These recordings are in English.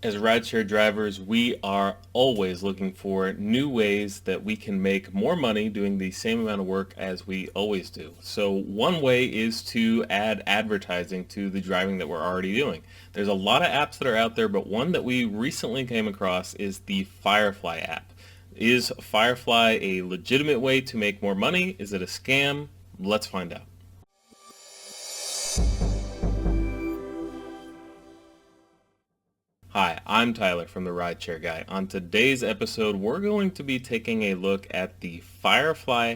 As rideshare drivers, we are always looking for new ways that we can make more money doing the same amount of work as we always do. So one way is to add advertising to the driving that we're already doing. There's a lot of apps that are out there, but one that we recently came across is the Firefly app. Is Firefly a legitimate way to make more money? Is it a scam? Let's find out. Hi, I'm Tyler from the RideShare Guy. On today's episode, we're going to be taking a look at the Firefly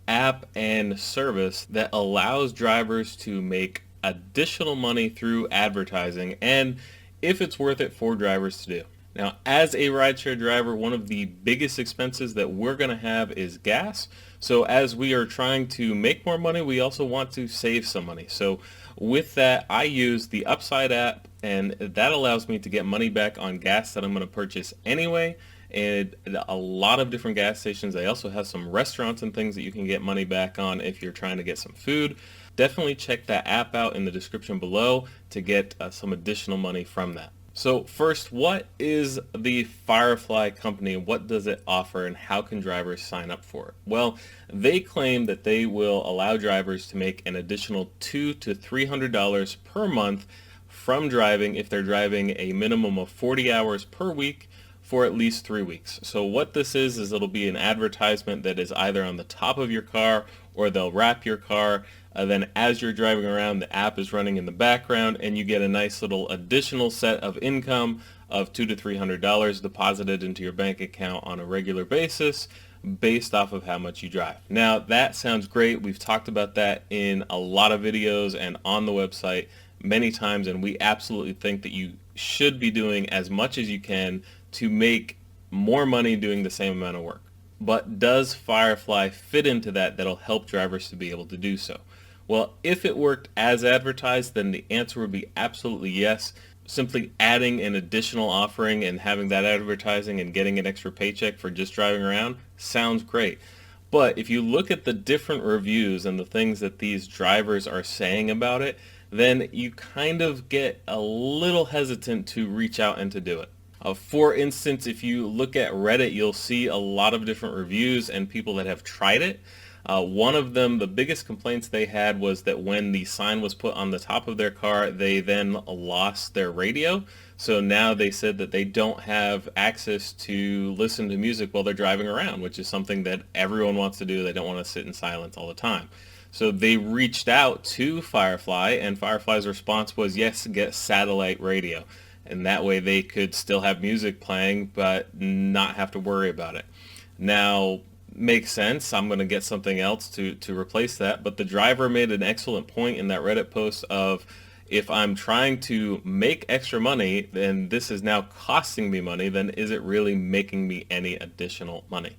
app and service that allows drivers to make additional money through advertising and if it's worth it for drivers to do. Now, as a rideshare driver, one of the biggest expenses that we're going to have is gas. So as we are trying to make more money, we also want to save some money. So with that, I use the Upside app, and that allows me to get money back on gas that I'm going to purchase anyway. And a lot of different gas stations. They also have some restaurants and things that you can get money back on if you're trying to get some food. Definitely check that app out in the description below to get some additional money from that. So first, what is the Firefly company? What does it offer and how can drivers sign up for it? Well, they claim that they will allow drivers to make an additional $200 to $300 per month from driving if they're driving a minimum of 40 hours per week for at least 3 weeks. So what this is it'll be an advertisement that is either on the top of your car or they'll wrap your car. Then as you're driving around, the app is running in the background and you get a nice little additional set of income of $200 to $300 deposited into your bank account on a regular basis based off of how much you drive. Now that sounds great. We've talked about that in a lot of videos and on the website many times, and we absolutely think that you should be doing as much as you can to make more money doing the same amount of work. But does Firefly fit into that that'll help drivers to be able to do so? Well, if it worked as advertised, then the answer would be absolutely yes. Simply adding an additional offering and having that advertising and getting an extra paycheck for just driving around sounds great. But if you look at the different reviews and the things that these drivers are saying about it, then you kind of get a little hesitant to reach out and to do it. For instance, if you look at Reddit, you'll see a lot of different reviews and people that have tried it. One of them, the biggest complaints they had was that when the sign was put on the top of their car, they then lost their radio. So now they said that they don't have access to listen to music while they're driving around, which is something that everyone wants to do. They don't want to sit in silence all the time. So they reached out to Firefly, and Firefly's response was, yes, get satellite radio. And that way they could still have music playing but not have to worry about it. Now, makes sense. I'm going to get something else to replace that. But the driver made an excellent point in that Reddit post of, if I'm trying to make extra money, then this is now costing me money, then is it really making me any additional money?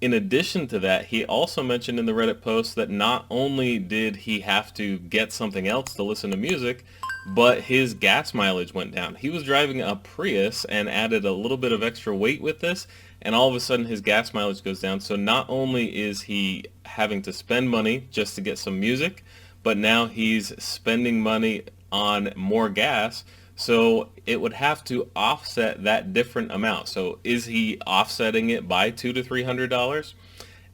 In addition to that, he also mentioned in the Reddit post that not only did he have to get something else to listen to music, but his gas mileage went down. He was driving a Prius and added a little bit of extra weight with this, and all of a sudden his gas mileage goes down. So not only is he having to spend money just to get some music, but now he's spending money on more gas. So it would have to offset that different amount. So is he offsetting it by $200 to $300?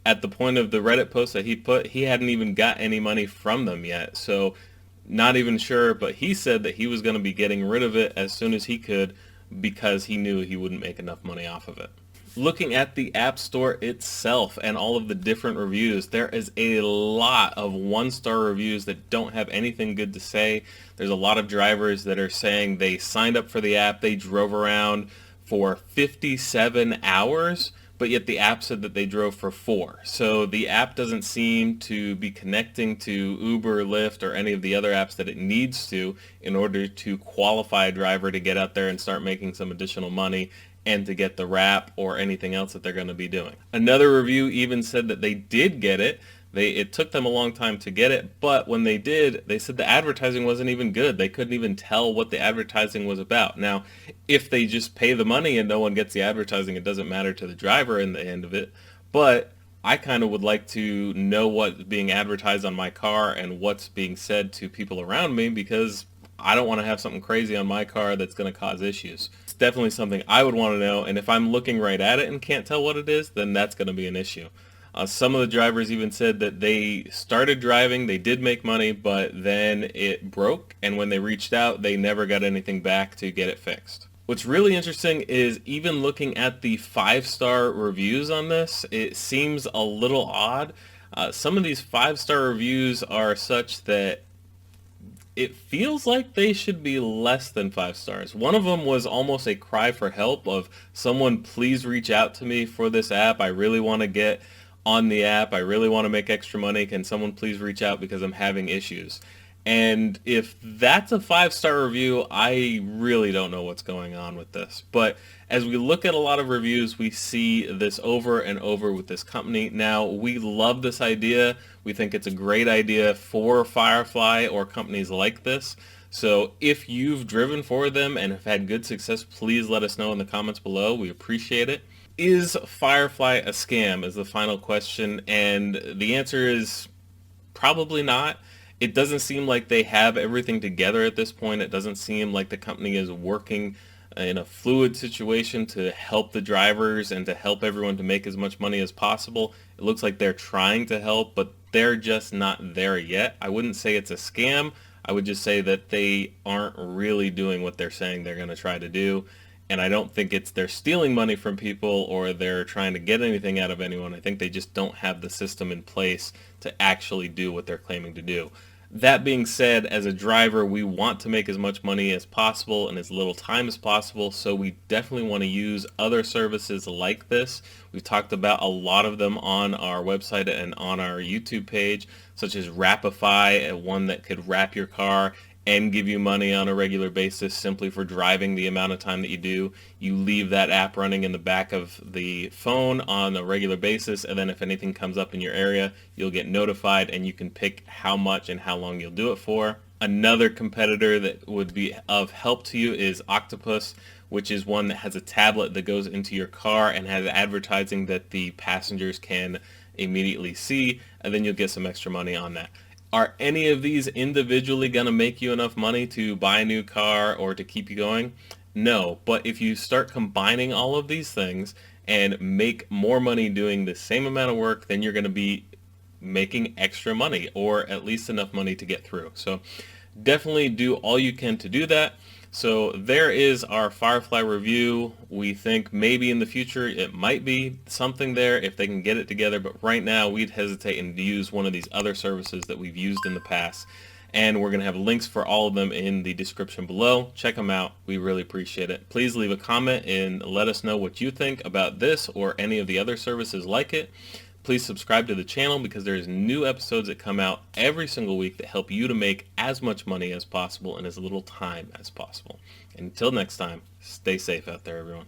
At the point of the Reddit post that he put, he hadn't even got any money from them yet. So not even sure, but he said that he was going to be getting rid of it as soon as he could because he knew he wouldn't make enough money off of it. Looking at the App Store itself and all of the different reviews, there is a lot of one-star reviews that don't have anything good to say. There's a lot of drivers that are saying they signed up for the app, they drove around for 57 hours, but yet the app said that they drove for 4. So the app doesn't seem to be connecting to Uber, Lyft, or any of the other apps that it needs to in order to qualify a driver to get out there and start making some additional money and to get the wrap or anything else that they're going to be doing. Another review even said that they did get it. It took them a long time to get it, but when they did, they said the advertising wasn't even good. They couldn't even tell what the advertising was about. Now, if they just pay the money and no one gets the advertising, it doesn't matter to the driver in the end of it. But I kind of would like to know what's being advertised on my car and what's being said to people around me, because I don't want to have something crazy on my car that's going to cause issues. It's definitely something I would want to know, and if I'm looking right at it and can't tell what it is, then that's going to be an issue. Some of the drivers even said that they started driving, they did make money, but then it broke, and when they reached out, they never got anything back to get it fixed. What's really interesting is even looking at the 5-star reviews on this, it seems a little odd. Some of these 5-star reviews are such that it feels like they should be less than 5 stars. One of them was almost a cry for help of, someone please reach out to me for this app. I really want to get on the app. I really want to make extra money. Can someone please reach out because I'm having issues? And if that's a 5-star review, I really don't know what's going on with this. But as we look at a lot of reviews, we see this over and over with this company. Now, we love this idea. We think it's a great idea for Firefly or companies like this. So if you've driven for them and have had good success, please let us know in the comments below. We appreciate it. Is Firefly a scam is the final question, and the answer is probably not. It doesn't seem like they have everything together at this point. It doesn't seem like the company is working in a fluid situation to help the drivers and to help everyone to make as much money as possible. It looks like they're trying to help, but they're just not there yet. I wouldn't say it's a scam. I would just say that they aren't really doing what they're saying they're going to try to do. And I don't think it's they're stealing money from people or they're trying to get anything out of anyone. I think they just don't have the system in place to actually do what they're claiming to do. That being said, as a driver, we want to make as much money as possible in as little time as possible, so we definitely want to use other services like this. We've talked about a lot of them on our website and on our YouTube page, such as Wrapify, one that could wrap your car and give you money on a regular basis simply for driving the amount of time that you do. You leave that app running in the back of the phone on a regular basis, and then if anything comes up in your area, you'll get notified and you can pick how much and how long you'll do it for. Another competitor that would be of help to you is Octopus, which is one that has a tablet that goes into your car and has advertising that the passengers can immediately see, and then you'll get some extra money on that. Are any of these individually going to make you enough money to buy a new car or to keep you going? No, but if you start combining all of these things and make more money doing the same amount of work, then you're going to be making extra money, or at least enough money to get through. So definitely do all you can to do that. So there is our Firefly review. We think maybe in the future it might be something there if they can get it together, but right now we'd hesitate and use one of these other services that we've used in the past. And we're going to have links for all of them in the description below. Check them out. We really appreciate it. Please leave a comment and let us know what you think about this or any of the other services like it. Please subscribe to the channel because there's new episodes that come out every single week that help you to make as much money as possible in as little time as possible. Until next time, stay safe out there, everyone.